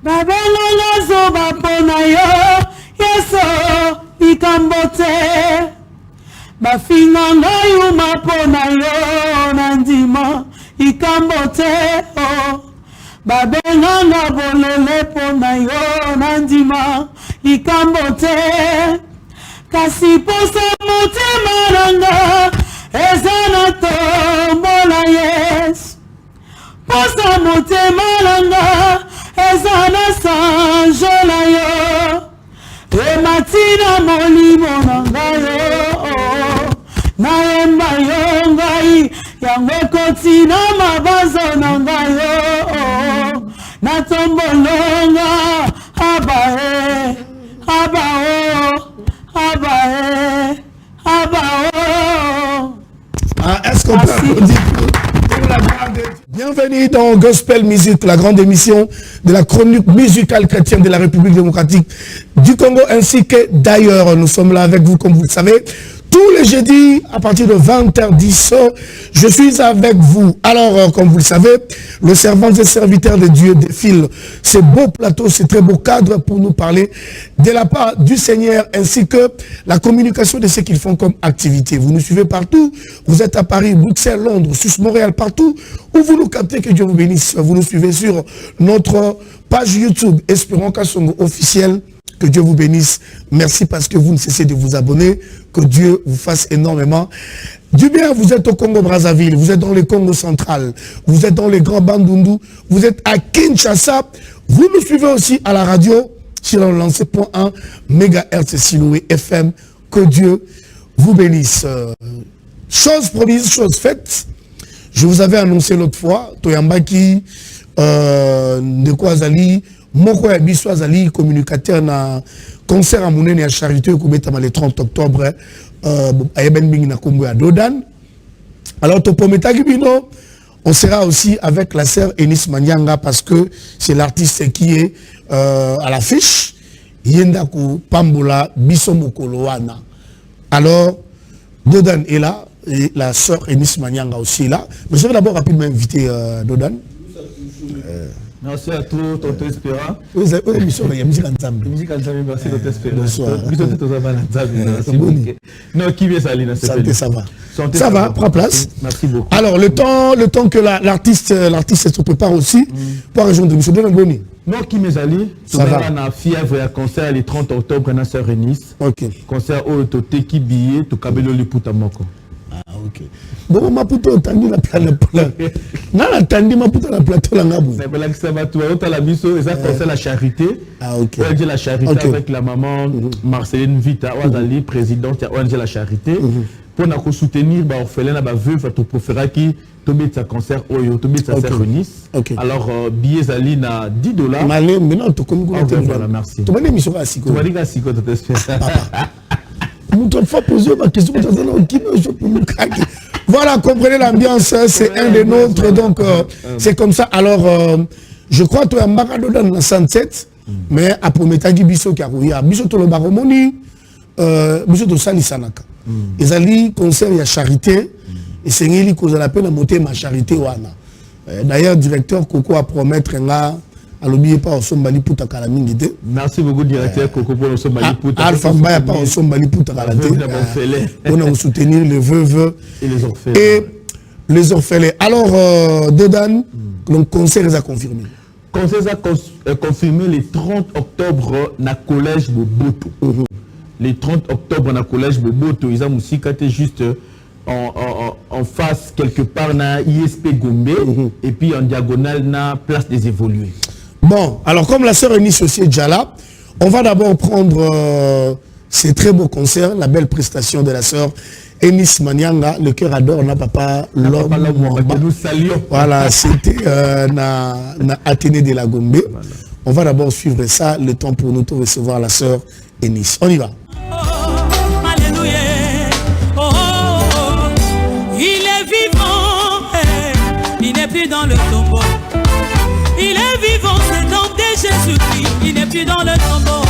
Babelanga zoba pona yo, yeso ikambote. Bafinganga yuma pona yo, nandima ikambote. Babelanga bolele pona yo, nandima ikambote. Kasi posa mote maranga, ezana tombola yes. Posa mote maranga, ezana sanjola yo. E matina molimo nanga yo. Naemba yo ngai, yango kotina mabazo nanga yo. Natombolonga, abae, abao. Est-ce qu'on peut applaudir pour la gloire de Dieu? Bienvenue dans Gospel Music, la grande émission de la chronique musicale chrétienne de la République démocratique du Congo ainsi que d'ailleurs. Nous sommes là avec vous comme vous le savez. Tous les jeudis, à partir de 20h10, je suis avec vous. Alors, comme vous le savez, le servant et serviteur de Dieu défile ces beaux plateaux, ces très beaux cadres pour nous parler de la part du Seigneur, ainsi que la communication de ce qu'ils font comme activité. Vous nous suivez partout. Vous êtes à Paris, Bruxelles, Londres, Suisse, Montréal, partout où vous nous captez, que Dieu vous bénisse. Vous nous suivez sur notre page YouTube, Espérons Kassongo officiel. Que Dieu vous bénisse. Merci parce que vous ne cessez de vous abonner. Que Dieu vous fasse énormément du bien. Vous êtes au Congo-Brazzaville, vous êtes dans le Congo central, vous êtes dans les grands Bandundu, vous êtes à Kinshasa. Vous nous suivez aussi à la radio sur le lancé.1 MHz Siloué FM. Que Dieu vous bénisse. Chose promise, chose faite. Je vous avais annoncé l'autre fois, Toyambaki, de quoi Zali, Moko Yabiso Azali, communicateur na concert à Mounene à Charité, le 30 octobre, à Yeben Bing na Kombo à Dodan. Alors, Topometagibino, on sera aussi avec la sœur Enis Manyanga parce que c'est l'artiste qui est à l'affiche. Yendaku Pambola Bisomokoloana. Alors, Dodan est là, et la sœur Enis Manyanga aussi est là. Mais je vais d'abord rapidement inviter Dodan. Merci à tous, Tonton Espérant. Oui, il y a musique ensemble. Musique ensemble, merci Tonton Espérant. Bonsoir. Non, qui vient salir dans cette santé, ça va. Santé, ça va, prends place. Merci beaucoup. Alors, le temps que l'artiste se prépare aussi pour rejoindre M. Donamboni. Non, qui m'est allé. Ça va. On a fièvre à concert le 30 octobre dans Sœur Enis. Ok. Concert au Toté qui billet, to Kabelo le Poutamoko. Ah, ok. Bon, ma puto tandi la plateau. Non, la tandi ma puto la plateau la ngabou. C'est pour ça va tout à la biso et ça concerne la charité. Ah, ok. ONG la charité avec la maman Marceline Vita, ONG présidente ONG la charité. Pour nous soutenir les orphelins, les veuves, tu préféreras qui tombe sa concert Oyo, tombe sa Sœur Enis. Alors billets ali na $10. Malé, maintenant tu connais voilà, merci. Tu m'as dit mission à Siko. Tu m'as dit à Siko, tu t'espères. Voilà, comprenez l'ambiance, c'est un des nôtres, donc c'est comme ça. Alors, je crois que tu as Marado dans la 107, mais à Prometagi Bisso Karouya, Bisso to le Baromoni, Bisso to Sali Sanaka. Ils allaient concert à charité, et c'est lui qui a la peine à monter ma charité. D'ailleurs, directeur Coco a promettre là. Pas au Sombali Pouta Kalamingite. Merci beaucoup, directeur Coco, pour le Sombali Pouta. Alpha Mbaya pas au Sombali Pouta Kalamingite. On a soutenir les veuves et les orphelins. Alors, Dodan, le concert est confirmé. Le concert est confirmé le 30 octobre dans le collège Boboto. Le 30 octobre dans le collège Boboto, ils ont aussi juste en face, quelque part, dans ISP Gombe, et puis en diagonale, dans la place des évolués. Bon, alors comme la sœur Enis aussi est déjà là, on va d'abord prendre ces très beaux concerts, la belle prestation de la sœur Enis Manyanga, le cœur adore, n'a papa l'homme. Nous saluons. Voilà, c'était na Athénée de la Gombe. Voilà. On va d'abord suivre ça, le temps pour nous de recevoir la sœur Enis. On y va. Il est vivant, il n'est plus dans le tombeau. Il est vivant, cet homme de Jésus-Christ, il n'est plus dans le tombeau.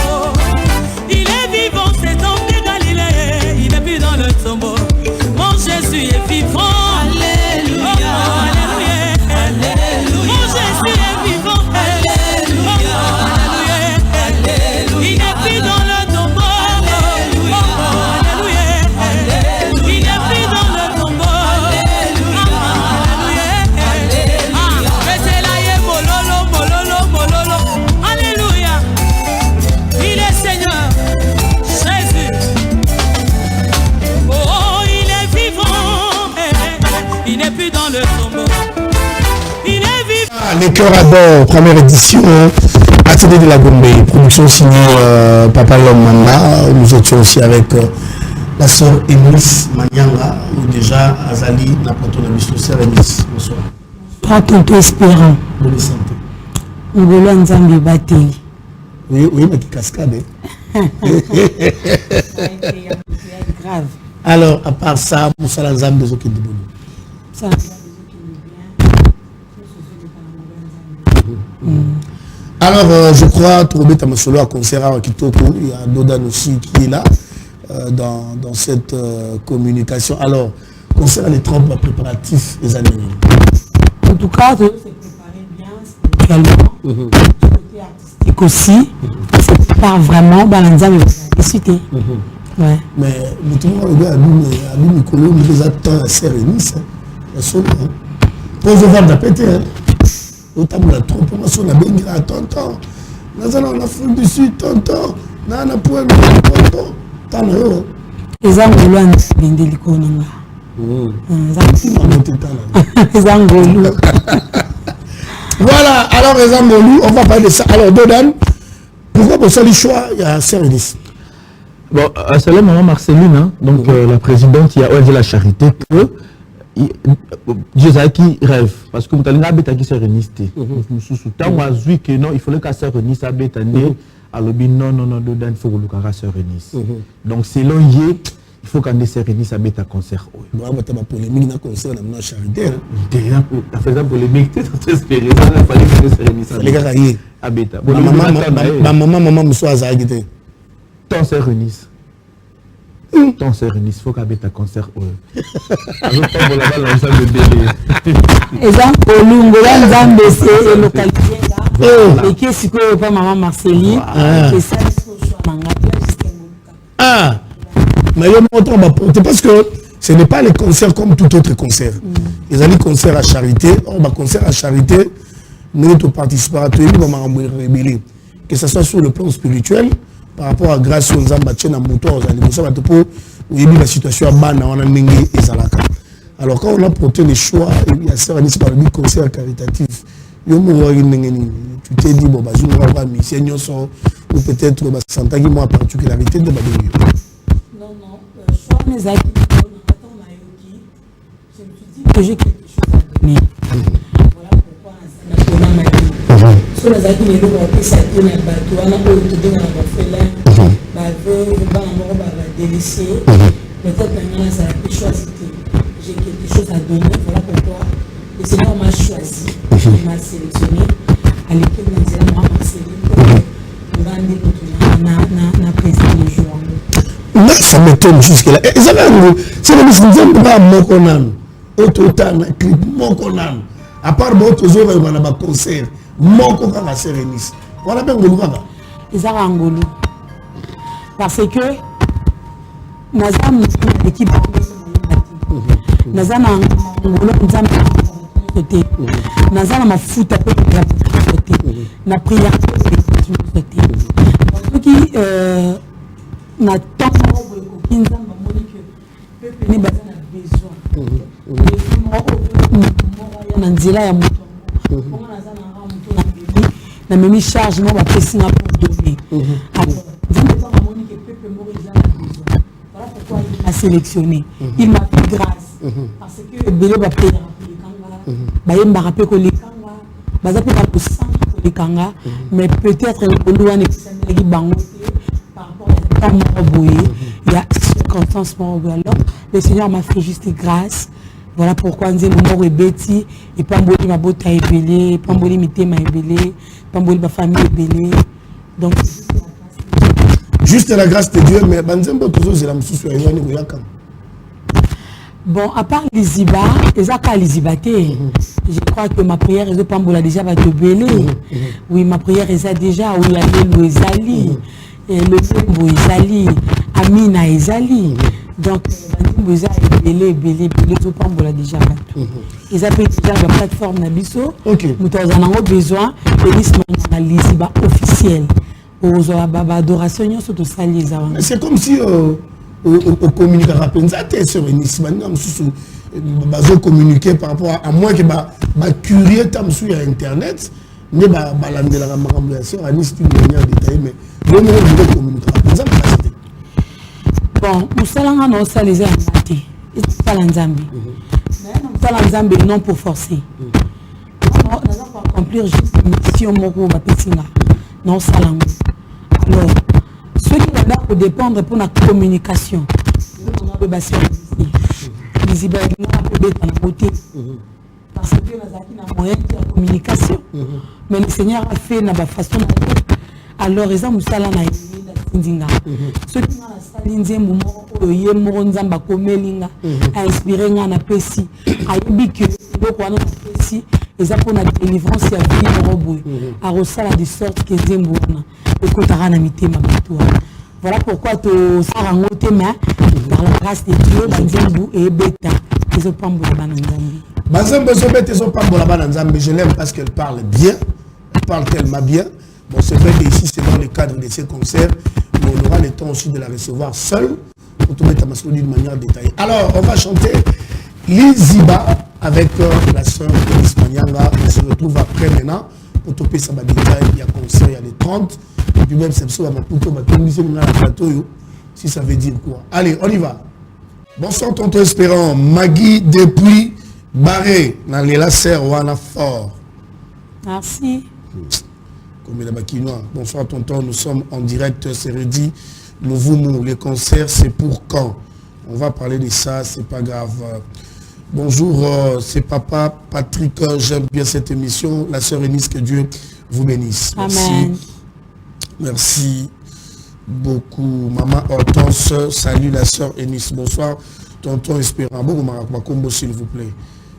Il est vivant, cet homme de Galilée, il n'est plus dans le tombeau. Mon Jésus est vivant. Alléluia. Oh, alléluia. Alléluia. Mon Jésus est vivant. Alléluia. Cœur à bord, première édition, ATD de la Gombe, production signée Papa Lomanda. Nous étions aussi avec la sœur Eunice Manyanga, ou déjà Azali, la protonobiste, sœur Eunice. Bonsoir. Pas tonton espérant. Bonne santé. On veut l'ensemble battre. Oui, mais qui cascade. Grave. Alors, à part ça, pour ça, l'ensemble des autres qui débrouillent. Ça, alors, je crois, Tourobé Tamasolo à concert à Kitoko, il y a Dodan aussi qui est là dans cette communication. Alors, concert les 30 préparatifs des années. En tout cas, c'est préparé bien, spécialement. Côté artistique aussi, c'est prépare vraiment, Balanzam et cité. Ouais. Mais tout le monde a mis Nicolas, il les attend à Sérénis. Pour vous voir la péter. Autant la trompe, on a bien dit à tonton. Nous allons en Afrique du Sud, tonton. Nous allons en point tonton. Tant mieux. Les Angolans, c'est bien délicat. Les Angolans. Voilà, alors les Angolans, on va parler de ça. Alors, Dodan, pourquoi pour ça le choix, il y a Sérénis? Bon, c'est la maman Marceline, hein, donc la présidente, il y a la charité que Dieu qui rêve parce que nous avons dit que c'est réunité. Non, il fallait que ça réunisse à Bétanie. Alors, non, Dodan, il faut que ça réunisse. Donc, selon il faut qu'on se réunisse à Béta concert. Moi, je vais polémique dans le concert de la charité. Déjà, en faisant polémique, tu es espéré. Il fallait que se réunisse à Béta. Maman, me soit azagité. Tant se réunissent. Tant se réunissent. Il faut qu'à Béta concert. Alors, quand vous l'avez lancé le délai. Et ça, au Lungo, là, nous c'est localité là. Et qui est-ce que pas maman Marceline? Et ça, ah! Mais il parce que ce n'est pas les concerts comme tout autre concert. Les amis concerts à charité, concert à charité, nous participons à tout le que ce soit sur le plan spirituel, par rapport à grâce aux ambassades à moto, la situation à Bana, on a mingi et Zalaka. Alors quand on a porté les choix, il y a certains par le concert caritatif. Tu t'es dit, bon, je vais voir mission ou peut-être Santa qui m'a particularité de Badouille. Non, choix mes amis, je me suis dit que j'ai quelque chose à donner. Voilà pourquoi on a dit. Sur les amis, les gens qui s'attendent à bateau, on a autour de la délaissé. Peut-être maintenant, ça a pu choisir. J'ai quelque chose à donner. Voilà pourquoi le Seigneur m'a choisi. Il m'a sélectionné. À l'époque, on disait moi, Marceline, on va aller pour président le jour. Là, ça m'étonne jusque-là. C'est le musicien qui va m'occonan. Autant, clip, m'occonan. À part d'autres jours, il y a un concert. M'occonan à Sérénis. Voilà bien le Goulou. Ils ont Angolou. Parce que Nazam l'équipe Nazam Angolou, Nazam côté. Nazam m'a foutu à peu près côté. Na prière côté. Parce que n'attend pas que Nzamba moni que peuple ni bazana besoin. Na nzela ya moto. Comment nazana nga moto na bébé na memi charge mo ba pesi na pour donner. Voilà pourquoi il m'a sélectionné. Il m'a fait grâce. Parce que Bélé va payer les Kanga. Mais peut-être par rapport à il y a circonstances. Alors, le Seigneur m'a fait juste grâce. Voilà pourquoi nous sommes morts et bêtis. Et pas mboli ma botte à ébélé, pas mboli mité ma ébélé, pas mboli ma famille ébélé. Donc, juste la grâce de Dieu, mais bon, à part les Iba, je crois que ma prière est pas déjà va te belé. Oui, ma prière est déjà où il y a le Ezali, le Tembo Ezali, Amina Ezali. Donc, vous avez belé, tout pas déjà. Ils appellent déjà la plateforme Nabiso. Nous avons besoin de l'Iba officiel. C'est comme si on communique à sur une bazo communiquer par rapport à moins que ba curieux tam sur internet ne ba balandela ka makambo ya sœur Anis tu manière détaillée mais le mot de communiquer par exemple bon musalanga no saliza mate sala nzambi mais no sala nzambi non pour forcer non pour accomplir juste mission moko ba petinga non salanga alors ce qui va pour dépendre pour la communication on a basé les ibadi on peut être en côté parce que nous avons moyen de communication mais le Seigneur a fait na ba façon alors ils ont musala na ndinga ce qui na sali nzembo moko ye moko nzamba komelinga a inspiré nga na pesi ayebi que beaucoup wana pesi eza pour la délivrance ya vie robo a rosala de sorte que nzembo wana ekotaka na mitema bato. Voilà pourquoi tu sors en haut main par la grâce de Dieu banzembo et beta ils ont pas mbola banzambi banzembo sobete ils ont pas mbola banzambi. Je l'aime parce qu'elle parle bien, elle parle tellement bien. Bon, c'est vrai qu'ici c'est dans le cadre de ces concerts mais on aura le temps aussi de la recevoir seule pour te mettre à masquer d'une manière détaillée. Alors on va chanter Liziba avec la sœur Eunice Manyanga. On se retrouve après maintenant pour toper ça détail. Il y a concert, il y a les 30 et puis même c'est ça ma puto ma plateau si ça veut dire quoi. Allez, on y va. Bonsoir tonton Espérant, Maggie depuis Barré dans les lacers wana fort. Merci. Comme il a Quinois. Bonsoir tonton, nous sommes en direct, c'est redit. Nouveau les concerts, c'est pour quand? On va parler de ça, c'est pas grave. Bonjour, c'est papa Patrick, j'aime bien cette émission. La sœur Eunice, que Dieu vous bénisse. Merci. Amen. Merci beaucoup. Maman Hortense, salut la sœur Eunice. Bonsoir, tonton Espérant. Bon, combo s'il vous plaît.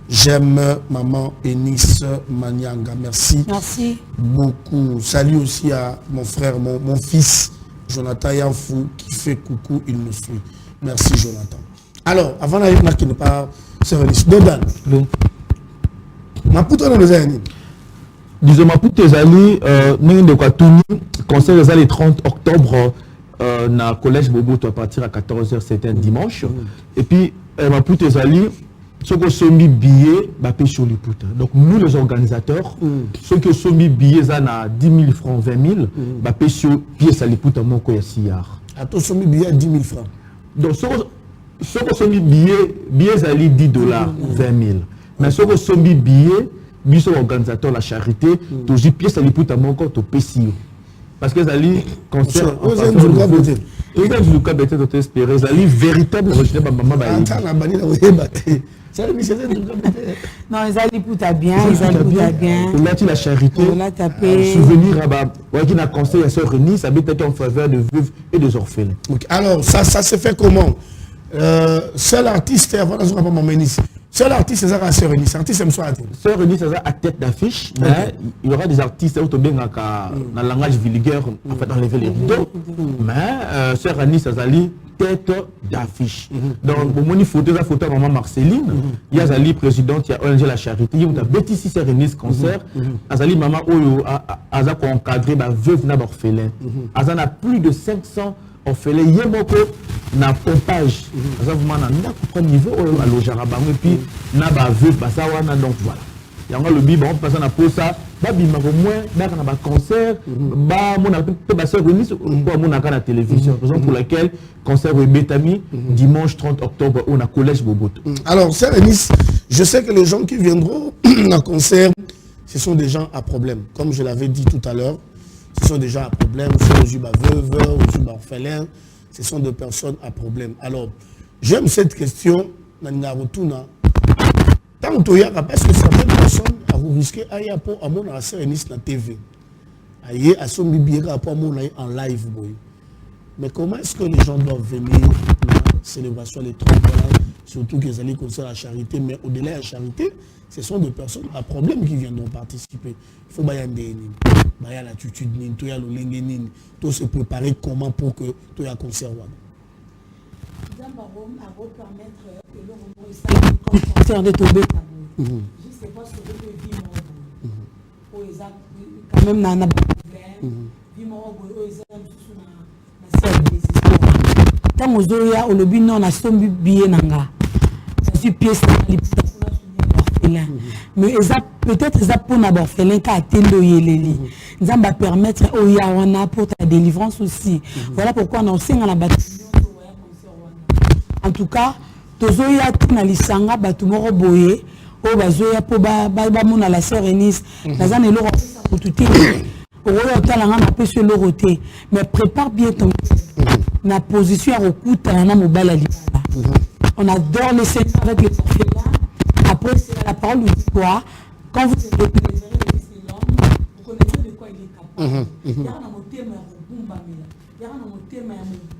J'aime maman Eunice Manyanga. Merci. Merci. Beaucoup. Salut aussi à mon frère, mon fils, Jonathan Yanfou, qui fait coucou, il nous suit. Merci Jonathan. Alors, avant d'aller qui n'est pas sœur Eunice, Dodan. Oui. Ma poutre dans les années. Disons, ma poutre Zali, nous de quoi tout concert le 30 octobre dans le collège Boboto à partir à 14h, c'était un dimanche. Et puis, ma poutre Zali, ceux qui sont mis billets, payer sur les poutres. Donc, nous les organisateurs, ceux qui sont mis billets, ça a 10 000 francs, 20 000, payer sur pièces à les poutres à mon coin à tous sont mis billets à 10 000 francs. Donc, ceux qui sont mis billets à 10 dollars, 20 000. Mais ceux qui sont mis billets, nous sommes organisateurs la charité, toujours pièces à les poutres à mon coin au PCO. Parce que Zali, concert. Vous êtes du cas peut-être. Vous êtes du cas peut-être espéré. Zali, véritable original, maman, non, ils allaient pour ta bien, ils allaient pour ta bien. On a dit la charité. On l'a tapé. Souvenir à qui n'a conseillé à sœur Renis, ça peut être en faveur de veuves et des orphelins. Alors, ça se fait comment? Seul artiste, avant de pas m'emmener ici. Seul artiste, c'est ça la sœur Renis. Artiste, c'est soit sœur Renis, c'est ça à tête d'affiche. Mais il y aura des artistes qui bien dans le langage vulgaire, en fait, enlever les rideaux. Mais sœur Renis, c'est ça tête d'affiche. Donc, au moment où il faut la photo de maman Marceline, il y a Zali présidente, il y a ONG La Charité, il y a Betty Sissé Renis concert, Zali maman Oyo a encadré ma veuve n'a orphelin. Azan a plus de 500 orphelins. Il y a beaucoup na pompage. Azan vraiment na comprend niveau à l'Ojarabang et puis na ba veuve ba ça wana donc voilà. Il y a le biban on passe na pour ça. Ba bima au moins ba na ba concert, ba mon peut ba sœur Renis pour mon na télévision. Raison pour laquelle concert au Betami dimanche 30 octobre au na collège Boboto. Alors sœur Renis, je sais que les gens qui viendront à concert, ce sont des gens à problème. Comme je l'avais dit tout à l'heure, ce sont des gens à problème, soit aux juba veuves, aux juba orphelins, ce sont des personnes à problème. Alors, j'aime cette question, tant que parce que certaines personnes ont risqué d'aller à mon sœur Eunice na TV. Aïe, à son bibi rapport à mon en live. Mais comment est-ce que les gens doivent venir à la célébration des 30 ans, surtout qu'ils allaient concert à la charité, mais au-delà de la charité, ce sont des personnes à problème qui viendront participer. Il faut y avoir l'attitude, il y a le tout se préparer comment pour que tout y a concert. Concert de tomber. Je ne sais pas ce que je vis quand même dans tant que je suis au lobby, non, on a sombi billet nanga. suis pièce mais peut-être ça pour n'avoir orphelin qu'à atteindre yeleli ça va permettre au yawana pour ta délivrance aussi voilà pourquoi on sait dans la bataille en tout cas tozoya tuna lisanga batu moko boye o bazoya po ba mona la sœur Eunice naza ne loro pour tout o talanga na pese loro te mais prépare bien ton na position à okuta na mobala libala on adore le Seigneur avec le prophète. Après, c'est la parole nous dit quoi? Quand vous êtes vous connaissez de quoi il est capable. Il y a un thème à Bumbamela. Il y a un thème à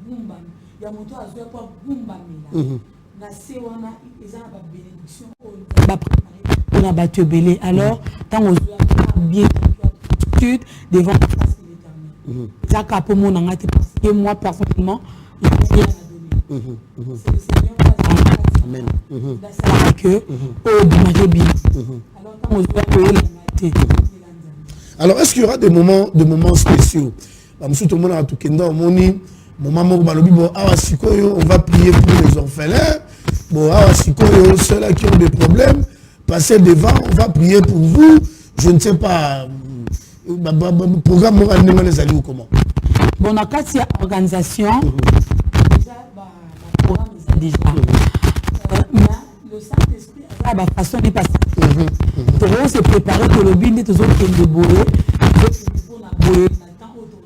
Bumbamela. Il y a un thème à Bumbamela. La Sewana, ils ont la bénédiction. On va préparer pour abattre belé. Alors, tant on a bien devant la face de l'Éternel. Ça, pour mon angate, parce que moi, personnellement, je n'ai rien à donner. C'est le Seigneur. Amen. Alors, est-ce qu'il y aura des moments spéciaux? On va prier pour les orphelins. Ceux-là qui ont des problèmes, passez devant, on va prier pour vous. Je ne sais pas. Le programme ou comment? Bon, dans cette organisation, programme déjà. Mais le Saint-Esprit a la façon de passer. On s'est préparé que le bin est aux autres qui ont boé.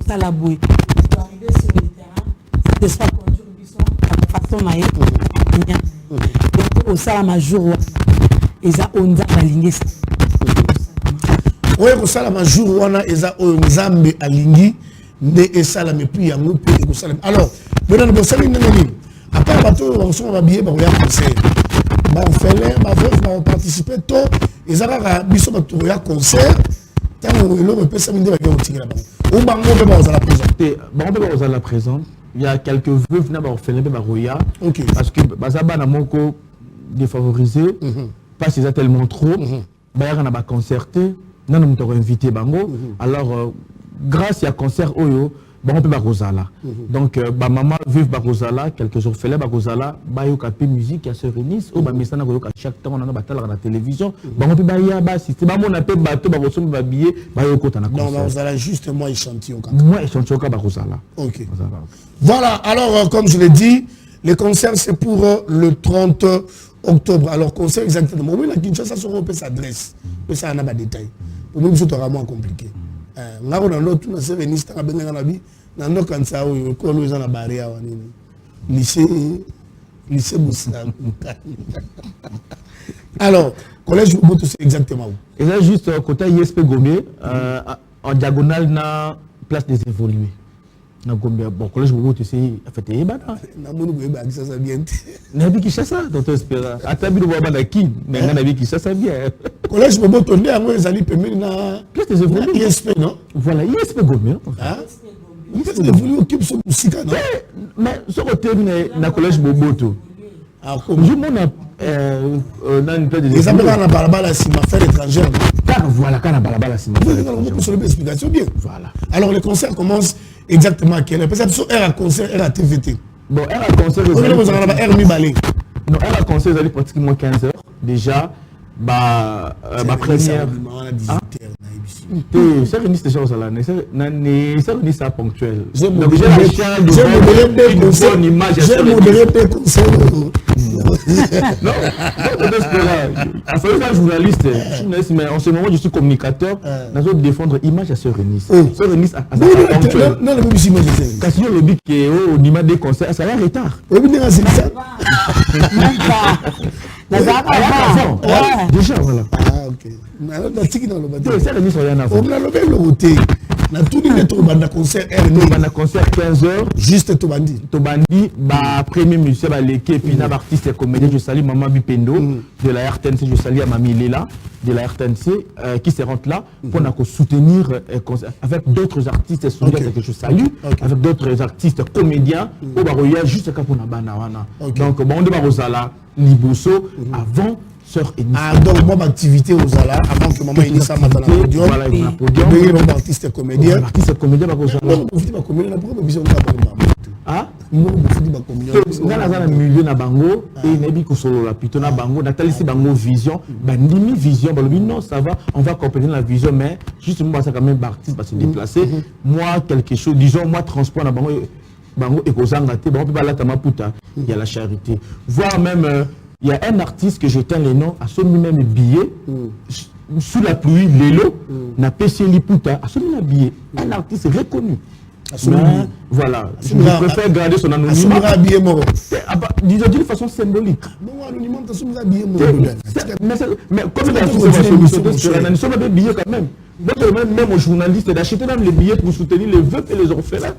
Ça la boé. Il doit arriver sur le terrain. Saint-Esprit conduire la façon d'aller. Donc, au Salama jour, ils ont on a aligné ça. Oui, au Salama jour, on a Nzambe aligné. Et Salama puis il y a un peu de Salama. Alors, maintenant, le Salama à part bateau, on va habiller, on va concert. On fait participer tôt. Ils ont un concert. Tant qu'on peut s'amener avec on va la présente. Il y a quelques vœux venant à faire Roya. Parce que Bazaba n'a pas défavorisé. Parce qu'ils ont tellement trop. Bayard n'a pas concerté. Nous avons invité Bango. Alors, grâce à concert Oyo, on peut Barosala. Donc, maman vive Barosala, quelques jours fait Barosala, bayo kapé musique à se réunir, au bamisana koyoka chaque temps on a batala la télévision. On peut baya assister, on appelle bateau barosom babillé, bayo kota na concert. Non, Barosala justement échantillon. Moi échantillon ka Barosala. OK. Voilà, alors comme je l'ai dit, les concerts c'est pour le 30 octobre. Alors concert exactement. Oui, la Kinshasa sur on peut s'adresse. Mais ça n'a pas de détails. Pour nous c'est vraiment compliqué. Alors collège Mobutu c'est exactement où? Et là juste côté ISP Gombe en diagonale na place des évolués na Gombe. Bon collège Mobutu c'est fait ebana na monu boyeba ki ça bien na bi ki ça docteur Espera atabi do baba ki mais na bi ki ça bien collège Mobutu ndé ngo ezali pembeni na place des évolués ISP non voilà ISP Gombe hein place des évolués occupe ce musika non mais ce côté na collège Mobutu ah comme je m'en dans une place des évolués ils appellent na balabala si ma frère étrangère car voilà quand na balabala si ma frère pour sur l'explication bien voilà alors les concerts commencent exactement à quelle heure? Parce que c'est un concert, elle a TVT. Bon, elle a concert. Non, elle a concert, elle est pratiquement 15 h déjà. Ma première. C'est une liste de choses là. C'est une liste ponctuelle. J'ai modéré des concerts. Non, un journaliste, mais en ce moment je suis communicateur. Nous allons défendre l'image à Sœur Eunice. Sœur Eunice a ponctuelle. Non, le public image. Quand il y a le but qui est au niveau des concerts, ça va en retard. Oui, mais c'est ça. Déjà, voilà. Ah, ok. Alors, dans le bateau. Sœur Eunice, rien à voir. On a le côté. Na tout le monde concert concert 15 h juste Tobandi premier musicien l'équipe puis artiste comédien je salue maman Bipendo de la RTNC je salue Mamie Lela de la RTNC qui se rentre là pour nous soutenir avec d'autres artistes que je salue avec d'autres artistes comédiens au baroya juste pour na bana wana donc bon de barozala liboso avant Sœur Eunice. Ah, donc, bonne activité aux Ala, avant que maman Eunice mette dans le podium. Voilà, il y a un podium. Il y a un artiste comédien. Artiste comédien, on profite de la comédie, on a pas besoin de Ah? Mbongo bofudi ba communion. Nga na milieu na bango et nebi ko solo la plutôt na bango natali si bango vision bandimi vision balobi non ça va on va comprendre la vision mais justement ça quand même artiste va se déplacer moi quelque chose disons moi transport na bango et kozanga te bango pe balata maputa il y a la charité voire même il y a un artiste que j'éteins les noms à son même billet sous la pluie l'élo na PC Liputa à son même billet un artiste reconnu. Mais, voilà, je préfère garder son anonymat. Disons d'une façon symbolique. Mais comme il a fait nous sommes des billets quand même. Même aux journalistes d'acheter même les billets pour soutenir les veuves et les orphelins.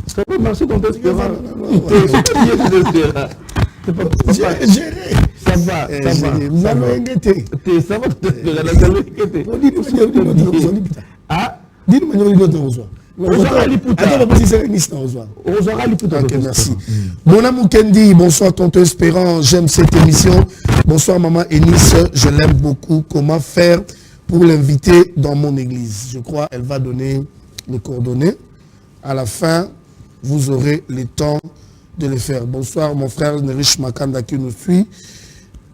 Ça va marcher dans tes terrains. Ça va, ça va. Vous allez inquiéter. Ça va, dis-nous notre reçoit. Merci. Mon amour Kendi, bonsoir tonton Espérant, j'aime cette émission. Bonsoir maman Enis, je l'aime beaucoup. Comment faire pour l'inviter dans mon église? Je crois qu'elle va donner les coordonnées. À la fin, vous aurez le temps de le faire. Bonsoir mon frère Nerish Makanda qui nous suit.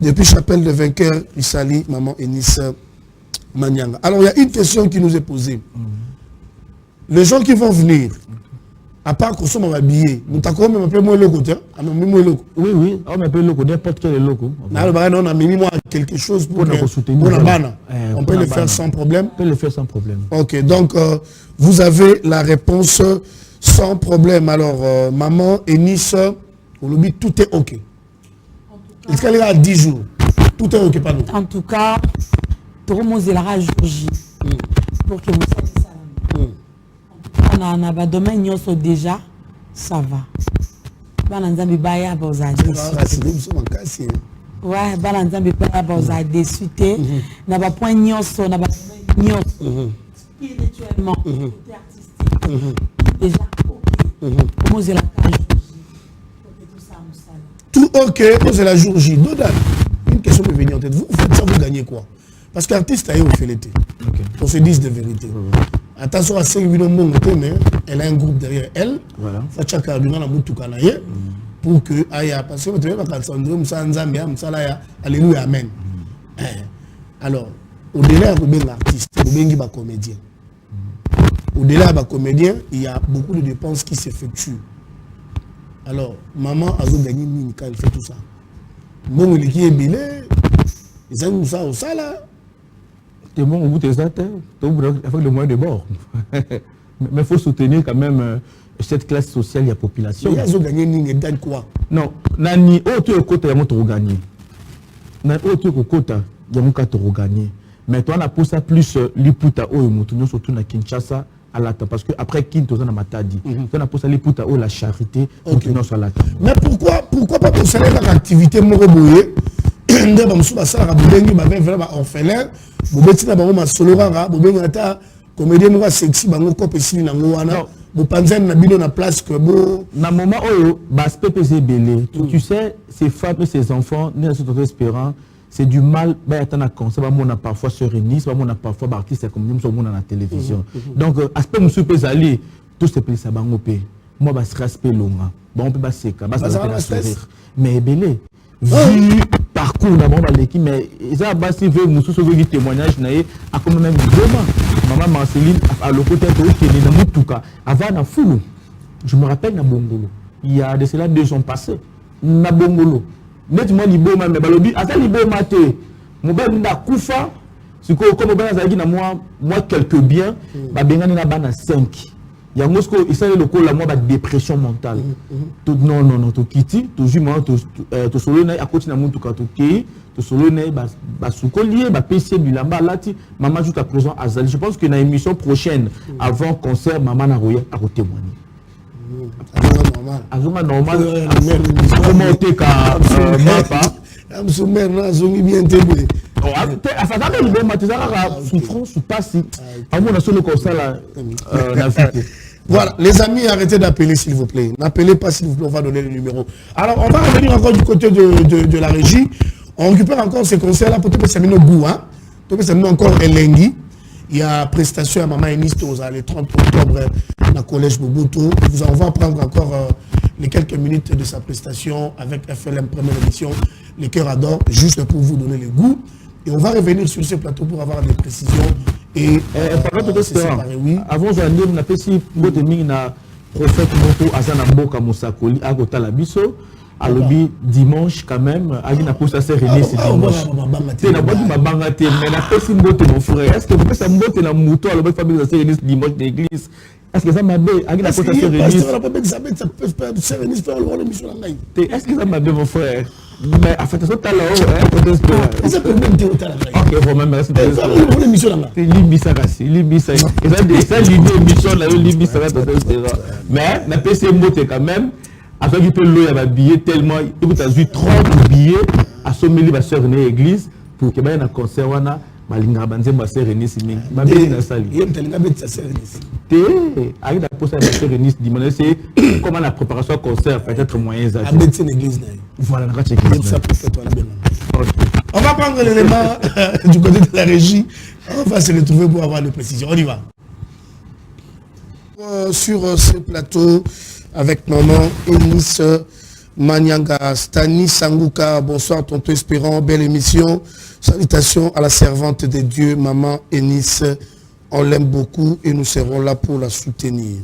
Depuis Chapelle de Vainqueur, Isali, maman Enis Manyanga. Alors il y a une question qui nous est posée. Les gens qui vont venir, à part qu'on soit habillés, nous t'accordons même un peu moins loco, tiens. Oui, oui, on m'appelle loco, n'importe quel loco. On a mis quelque chose pour la banane. On peut le faire sans problème. On peut le faire sans problème. Ok, donc vous avez la réponse sans problème. Alors, maman, Enis, on l'oublie, tout est ok. Est-ce qu'elle est à 10 jours? Tout est ok, pas nous. En tout cas, Toromo Zelara jour J. Pour que vous sachiez ça. On a domaine déjà, ça va. Balanzambi baya boza déçu. Ouais, balanzambi baya boza déçu. Na ba point nyoso, na ba nyoso. Spirituellement, artistique. Déjà ok. Comment c'est la cage? Tout ok, c'est la jour J. Dodan, une question me vient en tête. Vous faites ça, vous gagnez quoi? Parce qu'artiste a eu au fileté. On se dise de vérité. Attention à 5 millions de monde, mais elle a un groupe derrière elle. Voilà. Pour que aya parce que tu veux pas syndrome Zambia, alléluia amen. Alors, au-delà de l'artiste, au-delà comédien. Au-delà de comédien, il y a beaucoup de dépenses qui s'effectuent. Alors, maman a gagné mine quand elle fait tout ça. Bon, il est bilé, ils ont ça au sala. C'est bon, au bout de ça, avec le moyen de bord. Mais il faut soutenir quand même cette classe sociale et la population. Ils ont gagné une gagne quoi? Non, nani autre côté il y a mon gagné. Nani autre côté il y a mon gagné. Mais toi on a pour ça plus Liputa ou Mutunyo surtout na Kinshasa à la temps parce que après Kinto on a matadi. On a pour ça Liputa ou la charité Mutunyo sur la temps. Mais pourquoi pas conserver leur activité moroboyé? Nde ba musuba sala bubengi ba vraiment orphelin. Bobetina bango masoloranga, bobenga ta comédien mo sexy bango ko pesili na ngwana. Bo panzen na bino na place que bo na moment oyo ba PPC belé. Tu sais ces femmes et ces enfants ne sont pas espérants. C'est du mal, bah attends concert, on a parfois se réunir, on a parfois artiste comme nous sommes à la télévision. Donc aspect monsieur Pesali, tout ce pays ça bango pe. Moi bah respect longa. Bon on peut pas séca, bah ça va sourire. Mais belé vu parcours d'abord l'équipe mais ça va si veut nous sauver témoignage naé a comme même vraiment maman Marceline à le côté de qui est dans Mutuka avant na foulou. Je me rappelle na Bongolo. Il y a de cela 2 ans passés. Na Bongolo. Nettement liboma mais balobi ata liboma te. Mo ba nda kufa siko comme ba nazaki na moi quelques biens ba bengani na bana 5. Il y a il s'agit de quoi la moi dépression mentale. Non, to kiti, to jument, to solo na à côté na muntu ka to kei, to solo na ba sukolier, ba PC du lamba lati, maman jusqu'à présent azali. Je pense que dans l'émission prochaine avant concert maman na roya à témoigner. Azuma normal. Comment te ka mapa? Am soumer na zongi bien tébé. Souffrance ou pas si. Voilà, les amis, arrêtez d'appeler s'il vous plaît. N'appelez pas s'il vous plaît, on va donner le numéro. Alors, on va revenir encore du côté de la régie. On récupère encore ces concerts-là pour tout le monde goût. Tout le monde encore Elengi. Il y a prestation à Maman Enis le 30 octobre dans le collège Boboto. On va prendre encore les quelques minutes de sa prestation avec FLM première émission, Les Cœurs Adorent, juste pour vous donner le goût. Et on va revenir sur ce plateau pour avoir des précisions. Et oui. Avant, on a fait si prophète Moto Azana Boka Moussakoli, Agota Labiso. Alobi dimanche quand même, Agi na posta se René c'est dimanche. Tu na pas ma bangate, mais na pesi mbote mon frère. Est-ce que vous pouvez mbote na mouton à la famille de se René dimanche d'église? Est-ce que ça m'a bien Agi na posta se René? Est-ce que ça m'a bien mon frère? Mais en fait ça t'as là-haut, ça peut même dire au talent. OK, vraiment merci. On émission là. Libisa kasi, libisa. Et ça l'idée émission là, libisa là. Mais na pesi mbote quand même. Après qu'il peut louer à billet tellement, il a eu 30 billets à sommer ma soeur René église pour que y ait un concert wana malinga banze ma soeur René simi ma belle na sali. Il me telinga bête sa soeur René. Té avec la poste à ma soeur René dimanche c'est comment la préparation concert peut-être moyen ça. À bête église là. Voilà na checker ça peut faire toi bien. On va prendre l'élément du côté de la régie. On va se retrouver pour avoir des précisions. On y va. Sur ce plateau avec maman Enis Manyanga, Stani Sanguka, bonsoir tonton Espérant, belle émission. Salutations à la servante de Dieu, maman Enis. On l'aime beaucoup et nous serons là pour la soutenir.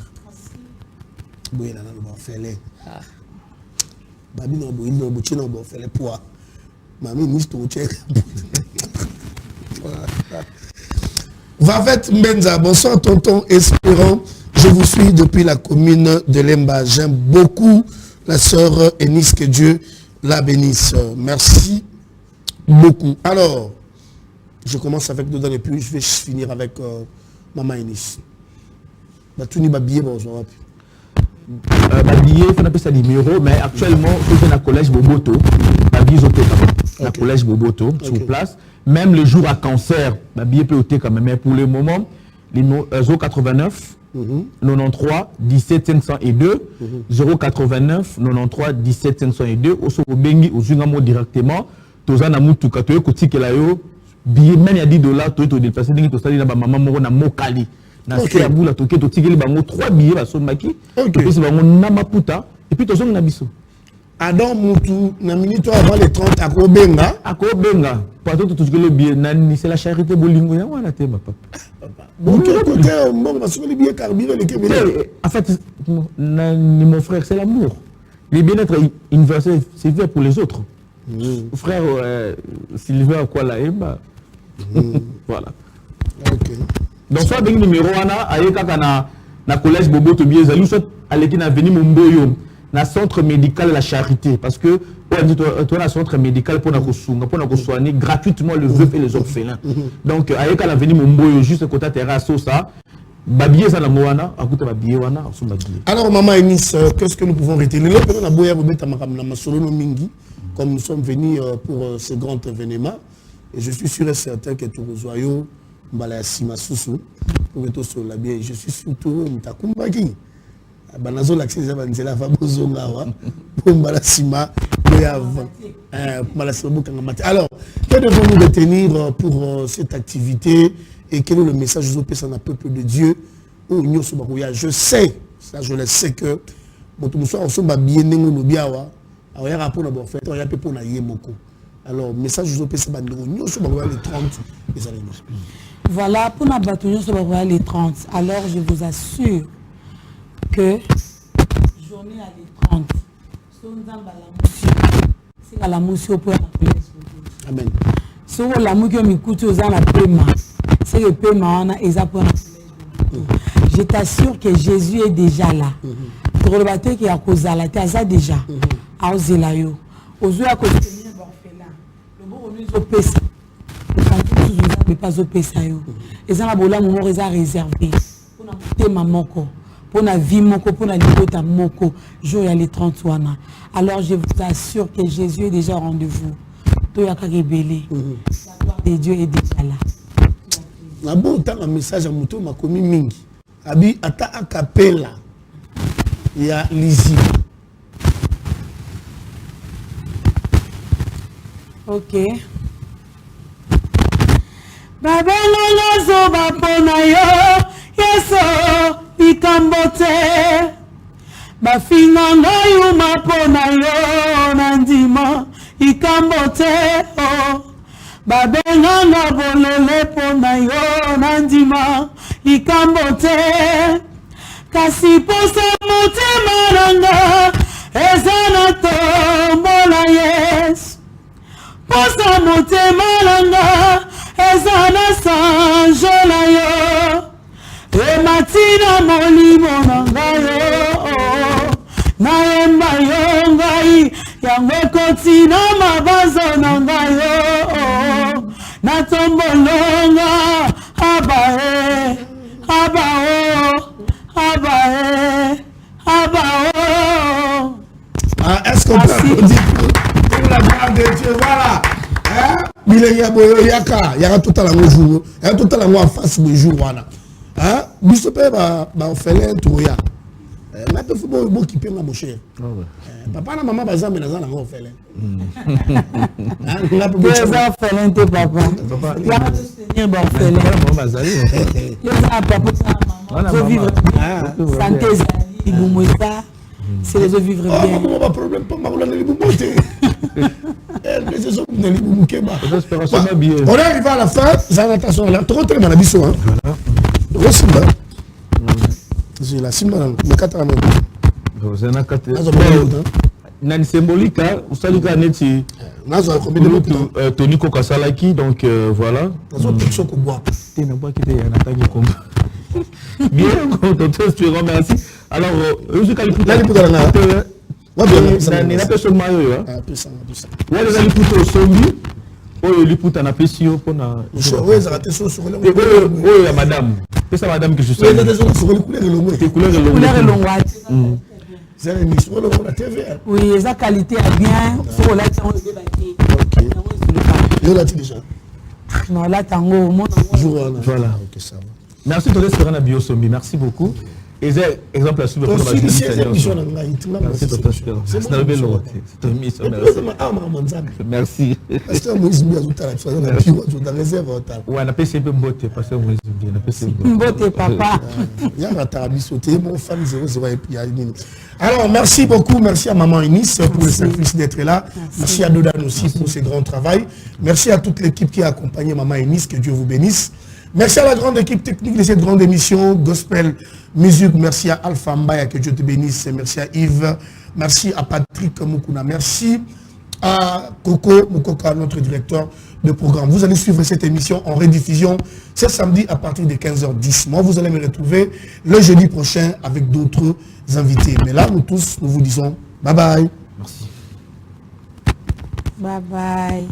Vavet Mbenza, bonsoir tonton Espérant. Je vous suis depuis la commune de Lemba. J'aime beaucoup la sœur Enis, que Dieu la bénisse. Merci beaucoup. Alors, je commence avec deux et puis je vais finir avec maman Enis. Batuni Babié, bonjour. Babié, on appelle ça numéro, mais actuellement, je suis dans le collège Boboto. Babié, dans le collège Boboto, sur place. Même le jour à cancer, Babié peut ôter quand même. Mais pour le moment, les 089. 93 17 502 089 93 17 502 au Sobengi au Zungamo directement tozana mutu katoyo kotikela yo billet même il y a $10 to déplacer dingi to sali na ba maman moko na Mokali na se bula to ke to tikeli bango 3 billets ba sombaki to pesi bango na Maputa et puis tozonga na biso Adam mutu na minute avant les 30 à Kobenga pato to tikeli billet nani c'est la charité bolingo ya wana te ma papa. Bon, côté, bien carburé, en fait, mon frère, c'est l'amour. Le bien-être universel, c'est fait pour les autres. Frère Sylvain Kuala voilà. Donc, soit le numéro 1, na collège Boboto Biezalou, soit à l'équipe venu Mumboyo, na centre médical de la charité. Parce que, toi, un centre médical pour nous soigner gratuitement les veufs et les orphelins. Donc, avec la venue Mumboyo, juste côté de terrasse, ça, Babié ça la moana, à côté Babié wana, on Babié. Alors, maman Enis, qu'est-ce que nous pouvons retenir? Là, on a beau y mingi, comme nous sommes venus pour ce grand événement, et je suis sûr et certain que tout le joyau, Mbala Sima Soussou, pour être sur la bien, je suis surtout Mtakumbaki. Banazo l'accès à Banzela Fabozonga, pour Mbala Sima, alors, que devons-nous retenir pour cette activité et quel est le message que vous avez à un peuple de Dieu? Je sais, ça je le sais que alors, message que vous avez les 30 les années. Voilà, pour nous battre les 30. Alors, je vous assure que journée à les 30, c'est à la moussie pour la Amen. Sur la mouille m'écoute aux ans la paiement. C'est le paiement pour je t'assure que Jésus est déjà là. Pour le bateau qui a causé la terre, ça déjà. À Ozelayo. Aux yeux à cause de l'orphelin. Le bon on nous opère. Le pas opérer ça. Et ça la bola mon mort est réservé. Pour notre maman pour la vie moko pour la liberté moko jour il y a les 30 wana. Alors je vous assure que Jésus est déjà au rendez-vous. Tout y a qu'à révéler. La gloire de Dieu est déjà là. Na bon temps un message à moto ma commis mingi. Abi ata a capella. Il y a Lizzie. OK. Babenga zoba pona yo yeso ikambote bafinga ngayuma pona yo nandima ikambote oh babenga ngabolele pona yo nandima ikambote kasi posa motema nanga ezana tombola yes posa motema nanga ezana sanjola yo ematina molimo nanga yo nayemba yo ngai yango kotina mabazo nanga yo natombolonga abae abao abae abao. Est-ce qu'on peut applaudir pour la gloire de Dieu? Voilà. Bilenga boyo yaka yaka tout à la jour yaka tout à la en face du jour wana biso pe ba ofele ntoya na pe fubo bo kipe na moche papa na maman bazambe na zana ngo ofele na pe ça ofele te papa yaka tenir ba ofele maman bazali yo ça papa ça faut vivre santé zali bumuisa c'est les vivre bien on va problème pas ma les bumote on est arrivé à la fin, attention, là, trop très mal à biso. Voilà. Simba. C'est la Simba, le 4 ans. Nani symbolique, vous savez que Neti Tony Kokasalaki, donc voilà. Bien, docteur, tu remercie. Alors, je suis na personne mayo ya wala za liputo sombi oyo liputa na pesio pona oyo za rateso sur le oyo ya madame pesa madame que je sais couleur longue c'est une émission sur la TV oui sa qualité est bien sur la tient OK yo là déjà non là tango mon jour voilà OK ça va merci de rester na bio sombi merci beaucoup. Et c'est exemple à suivre pour la merci. Pasteur Moïse bien tout à la réserve. Ouais, on a passé un peu beauté, Pasteur Moïse bien, on a passé beauté papa. Il y a un tarabis sauté, mon fan 00 et puis il y a une minute. Alors merci beaucoup, merci à Maman Eunice pour le sacrifice d'être là. Merci à Dodan aussi pour ce grand travail. Merci à toute l'équipe qui a accompagné Maman Eunice, que Dieu vous bénisse. Merci à la grande équipe technique de cette grande émission, Gospel Musique. Merci à Alpha Mbaya, que Dieu te bénisse. Merci à Yves. Merci à Patrick Moukouna. Merci à Coco Moukoka, notre directeur de programme. Vous allez suivre cette émission en rediffusion ce samedi à partir de 15h10. Moi, vous allez me retrouver le jeudi prochain avec d'autres invités. Mais là, nous tous, nous vous disons bye bye. Merci. Bye bye.